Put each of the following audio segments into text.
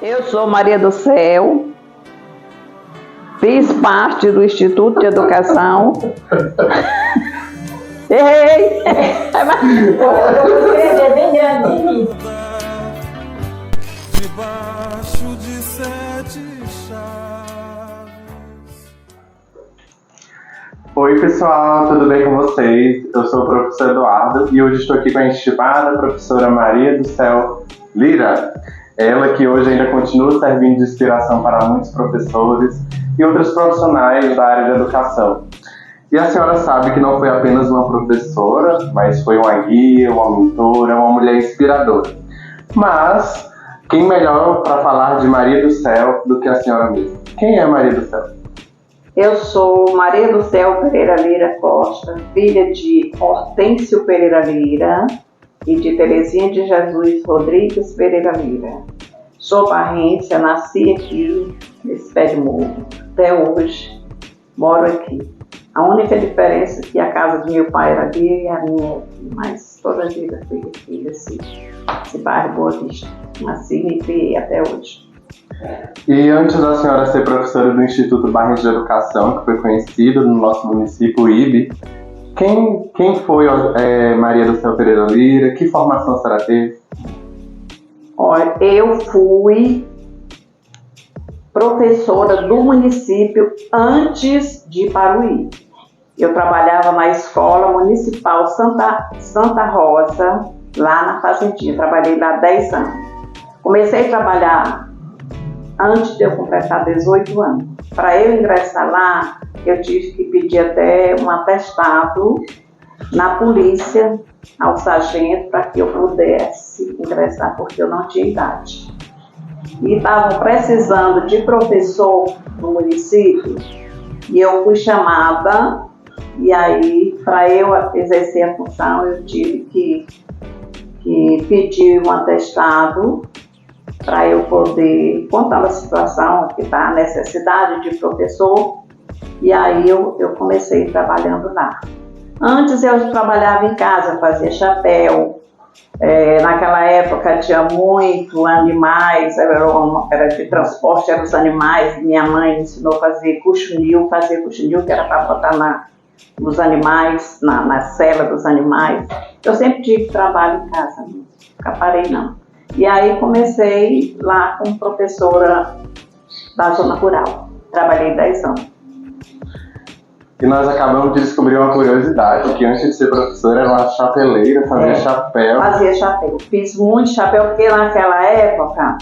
Eu sou Maria do Céu, fiz parte do Instituto de Educação. Ei! É bem grande. Debaixo de sete chaves. Oi pessoal, tudo bem com vocês? Eu sou o professor Eduardo e hoje estou aqui com a estimada professora Maria do Céu Lira. Ela que hoje ainda continua servindo de inspiração para muitos professores e outros profissionais da área de educação. E a senhora sabe que não foi apenas uma professora, mas foi uma guia, uma mentora, uma mulher inspiradora. Mas quem melhor para falar de Maria do Céu do que a senhora mesma? Quem é Maria do Céu? Eu sou Maria do Céu Pereira Lira Costa, filha de Hortêncio Pereira Lira e de Terezinha de Jesus Rodrigues Pereira Lira. Sou barrense, nasci aqui nesse pé de morro, até hoje moro aqui. A única diferença é que a casa de meu pai era ali e a minha aqui, mas toda a vida fui aqui, esse bairro Boa Vista. Nasci e me criei até hoje. E antes da senhora ser professora do Instituto Barrense de Educação, que foi conhecido no nosso município, o IB, quem foi Maria do Céu Pereira Lira? Que formação a senhora teve? Olha, eu fui professora do município antes de ir para o IB. Eu trabalhava na Escola Municipal Santa Rosa, lá na Fazendinha. Trabalhei lá 10 anos. Comecei a trabalhar antes de eu completar 18 anos. Para eu ingressar lá, eu tive que pedir até um atestado na polícia, ao sargento, para que eu pudesse ingressar, porque eu não tinha idade. E estavam precisando de professor no município, e eu fui chamada, e aí, para eu exercer a função, eu tive que pedir um atestado para eu poder contar a situação, que está a necessidade de professor, e aí eu comecei trabalhando lá. Antes eu trabalhava em casa, fazia chapéu, naquela época tinha muito animais, era de transporte, eram os animais, minha mãe me ensinou a fazer cochunil, que era para botar nos animais, na cela dos animais. Eu sempre tive trabalho em casa, nunca parei não. E aí comecei lá como professora da zona rural. Trabalhei 10 anos. E nós acabamos de descobrir uma curiosidade, que antes de ser professora era uma chapeleira, fazia chapéu. Fazia chapéu. Fiz muito chapéu, porque naquela época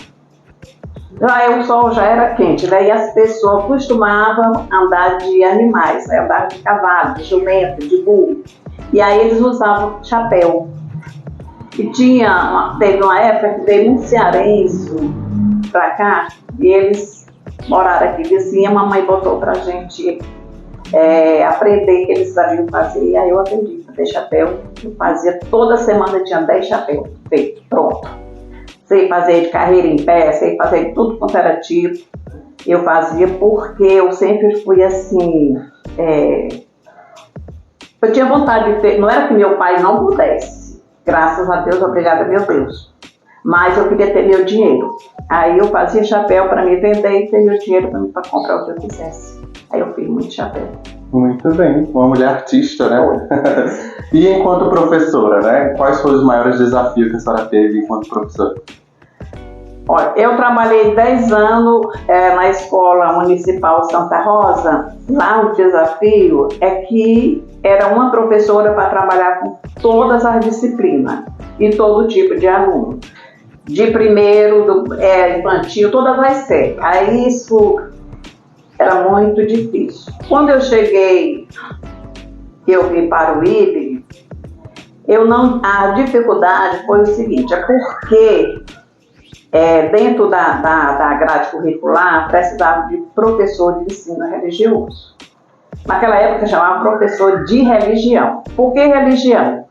o sol já era quente, né? E as pessoas costumavam andar de animais, né? Andar de cavalo, de jumento, de burro. E aí eles usavam chapéu. E teve uma época que veio um cearense pra cá, e eles moraram aqui vizinha, a mamãe botou pra gente aprender que eles sabiam fazer, e aí eu aprendi a fazer chapéu. Eu fazia toda semana, tinha 10 chapéus feito, pronto. Sei fazer de carreira em pé, sei fazer de tudo quanto era tipo. Eu fazia porque eu sempre fui assim, eu tinha vontade de ter, não era que meu pai não pudesse. Graças a Deus, obrigada, meu Deus. Mas eu queria ter meu dinheiro. Aí eu fazia chapéu para me vender e ter meu dinheiro para comprar o que eu quisesse. Aí eu fiz muito chapéu. Muito bem, uma mulher artista, né? E enquanto professora, né? Quais foram os maiores desafios que a senhora teve enquanto professora? Olha, eu trabalhei 10 anos na Escola Municipal Santa Rosa. Lá o desafio é que era uma professora para trabalhar com todas as disciplinas e todo tipo de aluno. De primeiro, infantil, todas as séries. Aí isso era muito difícil. Quando eu cheguei, eu vim para o IB, a dificuldade foi o seguinte, porque dentro da grade curricular precisava de professor de ensino religioso. Naquela época chamava professor de religião. Por que religião?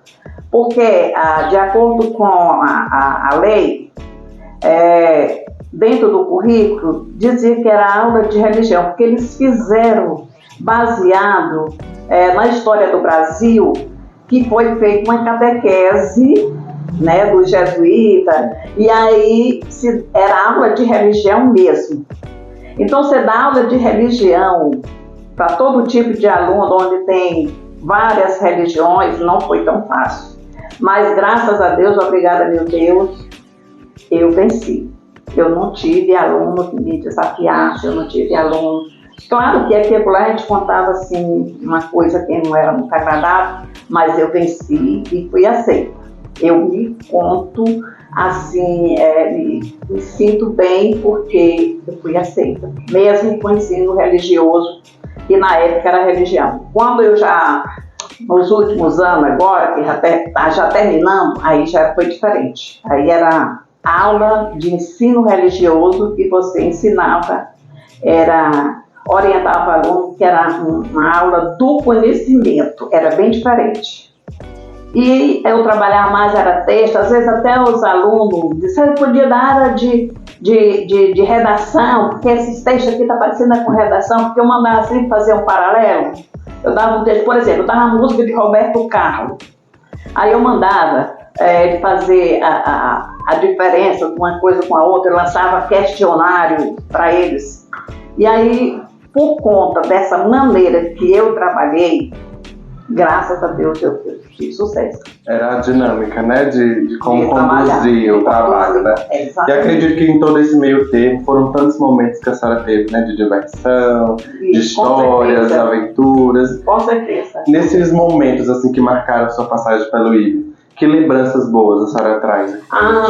Porque, de acordo com a lei, dentro do currículo, dizia que era aula de religião, porque eles fizeram baseado na história do Brasil, que foi feita uma catequese né, do jesuíta, e aí era aula de religião mesmo. Então você dá aula de religião para todo tipo de aluno, onde tem várias religiões, não foi tão fácil. Mas graças a Deus, obrigada meu Deus, eu venci. Eu não tive aluno que me desafiasse, eu não tive aluno. Claro que aqui lá a gente contava assim, uma coisa que não era muito agradável, mas eu venci e fui aceita. Eu me conto assim, me sinto bem porque eu fui aceita, mesmo com o ensino religioso, que na época era religião. Quando eu já, nos últimos anos agora, que já terminando, aí já foi diferente. Aí era aula de ensino religioso que você ensinava, orientava o aluno, que era uma aula do conhecimento, era bem diferente. E eu trabalhava mais, era texto, às vezes até os alunos disseram que podia dar área de redação, porque esses textos aqui estão parecendo com redação, porque eu mandava sempre fazer um paralelo. Eu dava um texto, por exemplo, eu dava a música de Roberto Carlos, aí eu mandava ele fazer a diferença de uma coisa com a outra, eu lançava questionário para eles. E aí, por conta dessa maneira que eu trabalhei, graças a Deus eu tive sucesso. Era a dinâmica, né, de como conduzir o trabalho, né? E acredito que em todo esse meio tempo foram tantos momentos que a senhora teve, né, de diversão, de histórias, aventuras. Com certeza. Nesses momentos, assim, que marcaram a sua passagem pelo IB, que lembranças boas a senhora traz?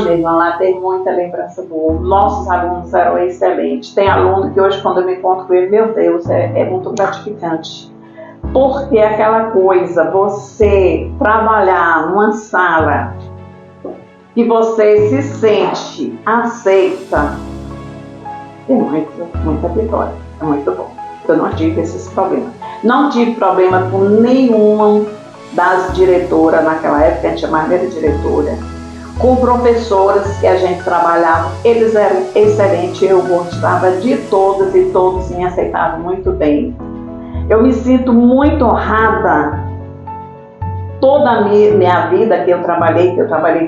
Minha irmã, lá tem muita lembrança boa. Nossos alunos eram excelentes. Tem aluno que hoje, quando eu me encontro com ele, meu Deus, é muito gratificante. Porque aquela coisa, você trabalhar numa sala que você se sente aceita, é muita vitória, é muito bom. Eu não tive esses problemas. Não tive problema com nenhuma das diretoras naquela época, a gente chamava de diretora, com professoras que a gente trabalhava, eles eram excelentes, eu gostava de todas e todos me aceitavam muito bem. Eu me sinto muito honrada. Toda a minha vida que eu trabalhei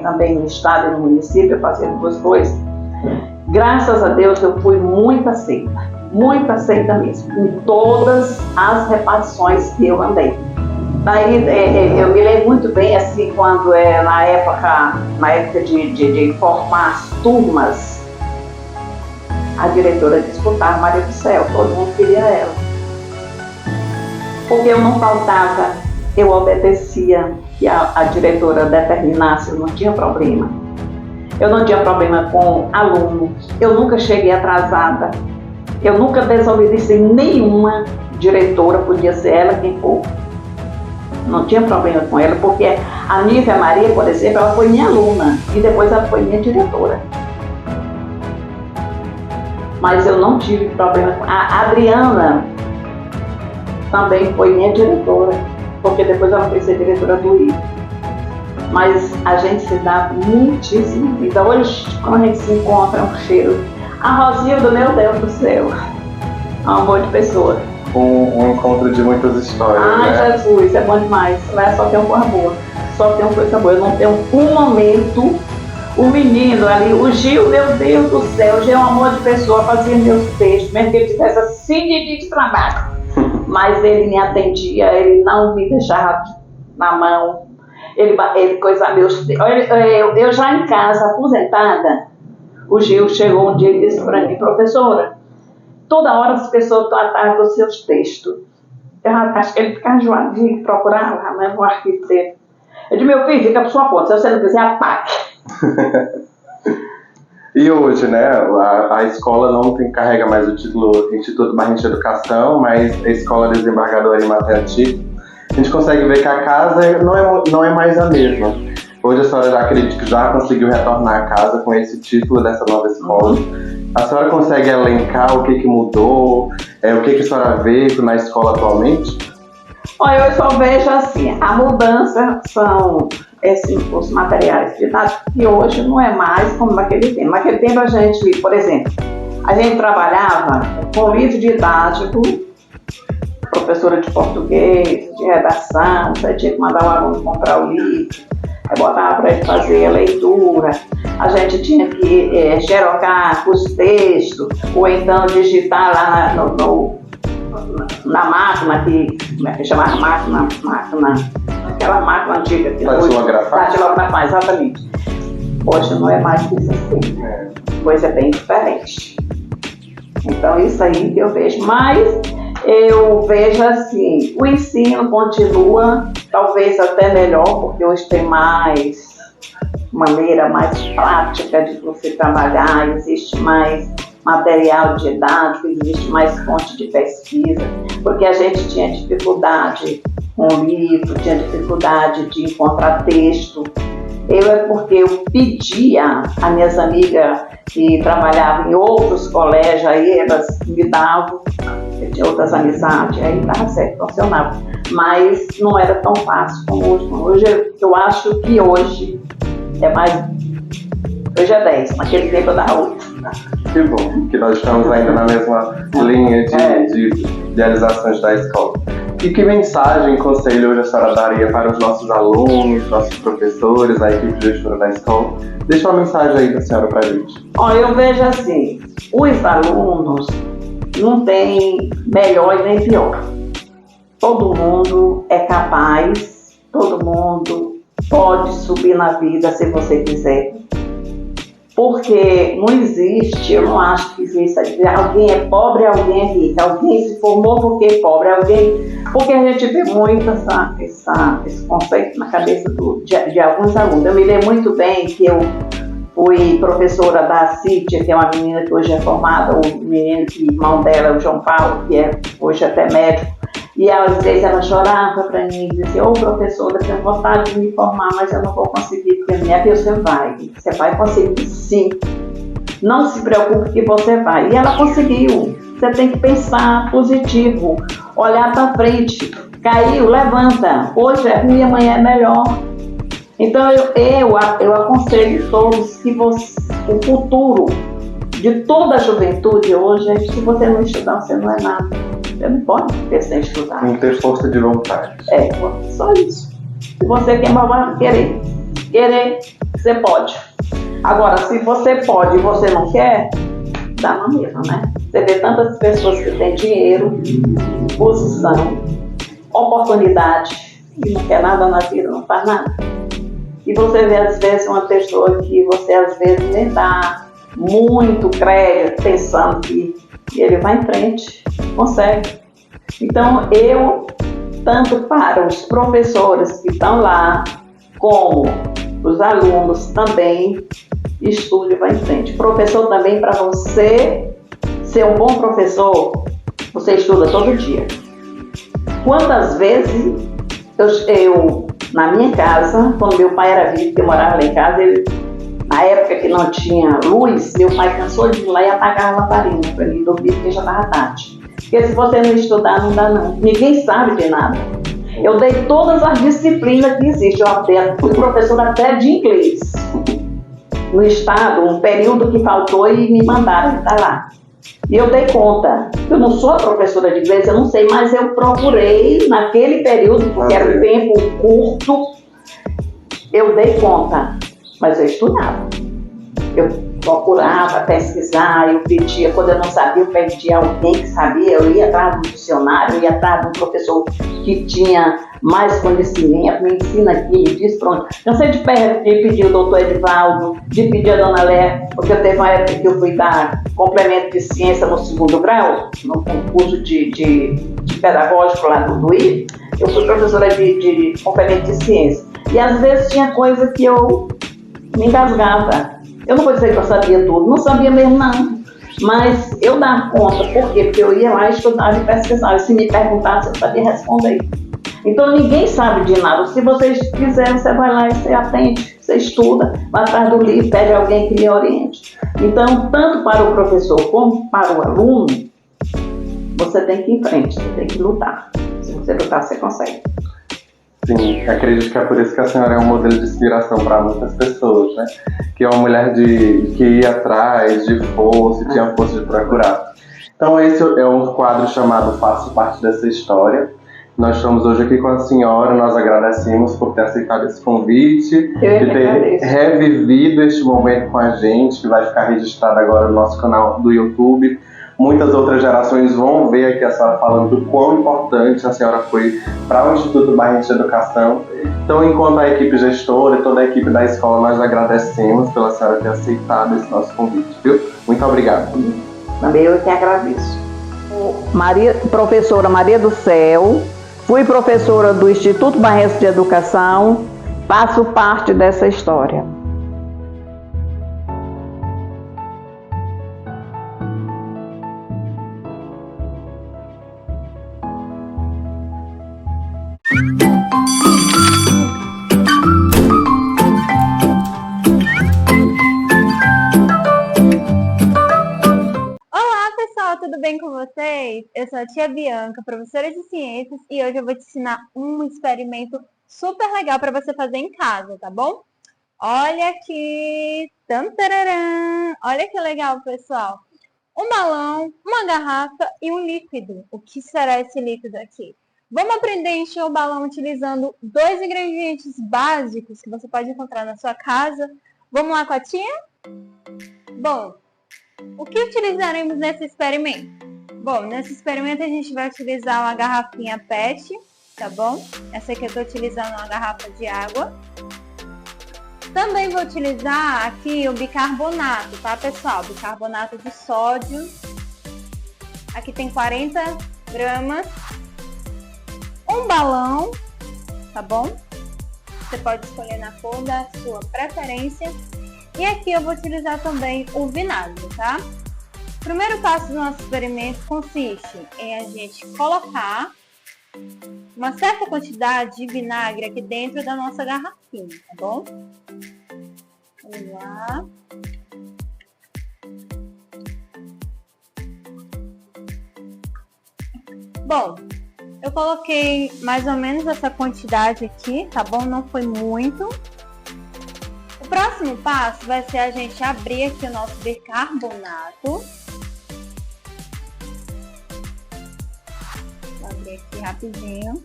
também no estado e no município, fazendo duas coisas. Graças a Deus eu fui muito aceita mesmo, em todas as repartições que eu andei. Daí eu me lembro muito bem, assim, quando na época de formar as turmas, a diretora disputava Maria do Céu, todo mundo queria ela. Porque eu não faltava, eu obedecia que a diretora determinasse, eu não tinha problema. Eu não tinha problema com aluno, eu nunca cheguei atrasada, eu nunca desobedeci nenhuma diretora, podia ser ela quem for. Não tinha problema com ela, porque a Nívia Maria, por exemplo, ela foi minha aluna e depois ela foi minha diretora. Mas eu não tive problema com a Adriana. Também foi minha diretora, porque depois ela foi ser diretora do IB. Mas a gente se dá muitíssimo. Então hoje, quando a gente se encontra, é um cheiro. A Rosilda, meu Deus do céu, é um amor de pessoa. Um encontro de muitas histórias, né? Jesus, é bom demais. Lá só tem uma coisa boa. Só tem uma coisa boa. Eu não tenho um momento. O menino ali, o Gil, meu Deus do céu, o Gil é um amor de pessoa, fazia meus textos, mesmo que ele tivesse assim de trabalho. Mas ele me atendia, ele não me deixava na mão, ele coisa meus. Eu já em casa, aposentada, o Gil chegou um dia e disse para mim, professora, toda hora as pessoas estão atrás dos seus textos. Eu acho que ele ficava enjoado de procurar lá, né, no arquivo dele. Eu disse, meu filho, fica por sua conta, se você não quiser, apague. E hoje, né, a escola não carrega mais o título Instituto Barrincha de Educação, mas a Escola Desembargadora em Mateati. A gente consegue ver que a casa não é mais a mesma. Hoje a senhora já acredita que já conseguiu retornar à casa com esse título dessa nova escola. A senhora consegue elencar o que mudou, o que a senhora vê na escola atualmente? Olha, eu só vejo assim, a mudança são os materiais didáticos que hoje não é mais como naquele tempo. Naquele tempo a gente, por exemplo, a gente trabalhava com livro didático, professora de português, de redação, você tinha que mandar o aluno comprar o livro. Aí botava para ele fazer a leitura, a gente tinha que xerocar os textos, ou então digitar lá na máquina, como é que chamava máquina, aquela máquina antiga que datilografar, exatamente. Hoje não é mais isso assim, coisa bem diferente. Então isso aí que eu vejo, mas eu vejo assim, o ensino continua, talvez até melhor, porque hoje tem mais maneira mais prática de você trabalhar, existe mais material didático, existe mais fonte de pesquisa, porque a gente tinha dificuldade com o livro, tinha dificuldade de encontrar texto. Porque eu pedia a minhas amigas que trabalhavam em outros colégios, aí elas me davam, eu tinha outras amizades, aí dava certo, funcionava. Mas não era tão fácil como hoje. Hoje eu acho que hoje é mais. Hoje é 10, naquele tempo eu dava 8. Que bom, que nós estamos ainda na mesma linha de realizações da escola. E que mensagem, conselho hoje a senhora daria para os nossos alunos, nossos professores, a equipe gestora da escola? Deixa uma mensagem aí da senhora para a gente. Eu vejo assim, os alunos não tem melhor e nem pior. Todo mundo é capaz, todo mundo pode subir na vida se você quiser. Porque não existe, eu não acho que exista, alguém é pobre, alguém é rico, alguém se formou porque é pobre, porque a gente vê muito esse conceito na cabeça de alguns alunos. Eu me lembro muito bem que eu fui professora da Cítia, que é uma menina que hoje é formada, o menino que irmão dela, o João Paulo, que é hoje até médico, e às vezes ela chorava para mim e dizia: professora, eu tenho vontade de me formar, mas eu não vou conseguir, porque minha filha, você vai conseguir sim, não se preocupe que você vai. E ela conseguiu. Você tem que pensar positivo, olhar para frente, caiu, levanta, hoje é ruim, amanhã é melhor. Então eu aconselho todos que o futuro de toda a juventude hoje é que se você não estudar, você não é nada. Você não pode ter sem estudar. Não ter força de vontade. Só isso. Se você querer, você pode. Agora, se você pode e você não quer, dá na mesma, né? Você vê tantas pessoas que têm dinheiro, posição, oportunidade e não quer nada na vida, não faz nada. E você vê, às vezes, uma pessoa que você, às vezes, nem dá muito crédito, pensando que ele vai em frente, consegue. Então, tanto para os professores que estão lá, como os alunos também, estude e vai em frente. Professor também, para você ser um bom professor, você estuda todo dia. Quantas vezes eu na minha casa, quando meu pai era vivo, que eu morava lá em casa, na época que não tinha luz, meu pai cansou de ir lá e apagava a lamparina para ele dormir, porque já estava tarde. Porque se você não estudar, não dá não. Ninguém sabe de nada. Eu dei todas as disciplinas que existem. Eu fui professora até de inglês. No estado, um período que faltou e me mandaram estar lá. E eu dei conta. Eu não sou professora de inglês, eu não sei, mas eu procurei naquele período, porque era um tempo curto, eu dei conta. Mas eu estudava. Eu procurava pesquisar, eu pedia, quando eu não sabia, eu pedia alguém que sabia, eu ia atrás do dicionário, eu ia atrás de um professor que tinha mais conhecimento, me ensina aqui, me diz pronto. Cansei de pedir o doutor Edivaldo, de pedir a dona Lé, porque teve uma época que eu fui dar complemento de ciência no 2º grau, no concurso de pedagógico lá do I, eu fui professora de complemento de ciência. E às vezes tinha coisa que eu me engasgava. Eu não vou dizer que eu sabia tudo, não sabia mesmo não, mas eu dava conta. Por quê? Porque eu ia lá estudar e pesquisar, e se me perguntasse eu sabia responder. Então ninguém sabe de nada. Se você quiser, você vai lá e você aprende, você estuda, vai atrás do livro, pede alguém que lhe oriente. Então, tanto para o professor como para o aluno, você tem que ir em frente, você tem que lutar. Se você lutar, você consegue. Sim, acredito que é por isso que a senhora é um modelo de inspiração para muitas pessoas, né? Que é uma mulher que ia atrás, de força, tinha força de procurar. Então esse é um quadro chamado Faço Parte dessa História. Nós estamos hoje aqui com a senhora, nós agradecemos por ter aceitado esse convite, de ter revivido este momento com a gente, que vai ficar registrado agora no nosso canal do YouTube. Muitas outras gerações vão ver aqui a senhora falando do quão importante a senhora foi para o Instituto Barrense de Educação. Então, enquanto a equipe gestora e toda a equipe da escola, nós agradecemos pela senhora ter aceitado esse nosso convite, viu? Muito obrigado. Também eu que agradeço. Professora Maria do Céu, fui professora do Instituto Barrense de Educação, faço parte dessa história. Tudo bem com vocês? Eu sou a tia Bianca, professora de ciências, e hoje eu vou te ensinar um experimento super legal para você fazer em casa, tá bom? Olha aqui! Tantararã! Olha que legal, pessoal! Um balão, uma garrafa e um líquido. O que será esse líquido aqui? Vamos aprender a encher o balão utilizando 2 ingredientes básicos que você pode encontrar na sua casa. Vamos lá com a tia? Bom, o que utilizaremos nesse experimento? Bom, nesse experimento a gente vai utilizar uma garrafinha PET, tá bom? Essa aqui eu estou utilizando uma garrafa de água. Também vou utilizar aqui o bicarbonato, tá, pessoal? Bicarbonato de sódio. Aqui tem 40 gramas. Um balão, tá bom? Você pode escolher na cor da sua preferência. E aqui eu vou utilizar também o vinagre, tá? O primeiro passo do nosso experimento consiste em a gente colocar uma certa quantidade de vinagre aqui dentro da nossa garrafinha, tá bom? Vamos lá. Bom, eu coloquei mais ou menos essa quantidade aqui, tá bom? Não foi muito. O próximo passo vai ser a gente abrir aqui o nosso bicarbonato. Vou abrir aqui rapidinho.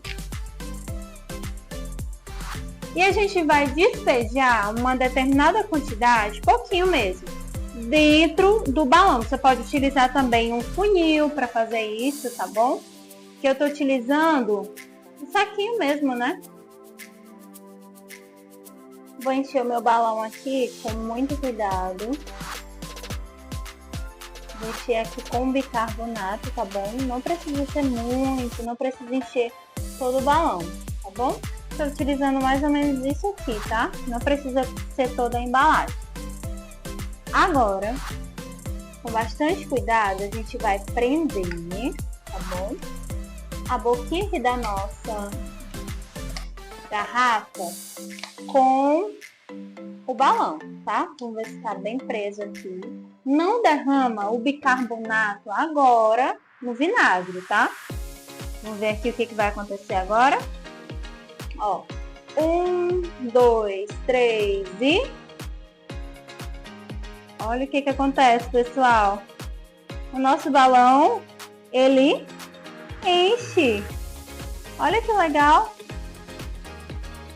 E a gente vai despejar uma determinada quantidade, pouquinho mesmo, dentro do balão. Você pode utilizar também um funil para fazer isso, tá bom? Que eu tô utilizando um saquinho mesmo, né? Vou encher o meu balão aqui com muito cuidado. Vou encher aqui com bicarbonato, tá bom? Não precisa ser muito, não precisa encher todo o balão, tá bom? Estou utilizando mais ou menos isso aqui, tá? Não precisa ser toda a embalagem. Agora, com bastante cuidado, a gente vai prender, tá bom? A boquinha aqui da nossa garrafa com o balão, tá? Vamos ver se tá bem preso aqui. Não derrama o bicarbonato agora no vinagre, tá? Vamos ver aqui o que vai acontecer agora. Ó, 1, 2, 3 e... Olha o que acontece, pessoal. O nosso balão, ele enche. Olha que legal.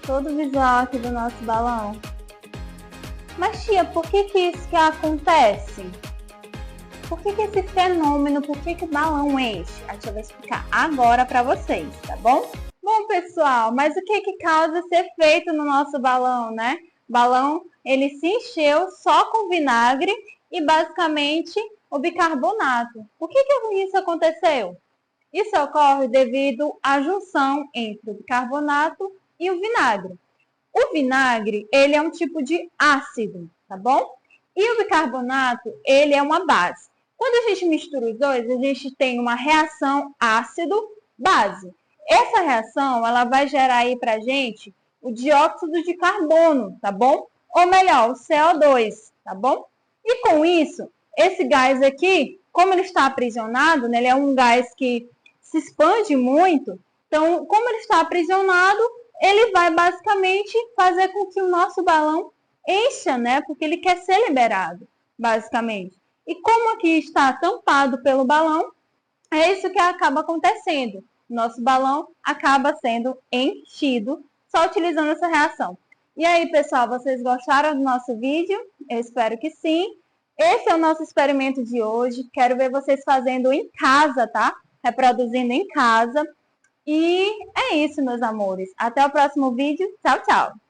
Todo o visual aqui do nosso balão. Mas, tia, por que isso que acontece? Por que esse fenômeno, por que o balão enche? A tia vai explicar agora pra vocês, tá bom? Bom, pessoal, mas o que causa esse efeito no nosso balão, né? O balão, ele se encheu só com vinagre e, basicamente, o bicarbonato. Por que isso aconteceu? Isso ocorre devido à junção entre o bicarbonato e o vinagre. O vinagre, ele é um tipo de ácido, tá bom? E o bicarbonato, ele é uma base. Quando a gente mistura os dois, a gente tem uma reação ácido-base. Essa reação, ela vai gerar aí pra gente o dióxido de carbono, tá bom? Ou melhor, o CO2, tá bom? E com isso, esse gás aqui, como ele está aprisionado, né, ele é um gás que se expande muito. Então, como ele está aprisionado, ele vai basicamente fazer com que o nosso balão encha, né? Porque ele quer ser liberado, basicamente. E como aqui está tampado pelo balão, é isso que acaba acontecendo. nosso balão acaba sendo enchido só utilizando essa reação. E aí, pessoal, vocês gostaram do nosso vídeo? Eu espero que sim. Esse é o nosso experimento de hoje. Quero ver vocês fazendo em casa, tá? Reproduzindo em casa. E é isso, meus amores. Até o próximo vídeo. Tchau, tchau!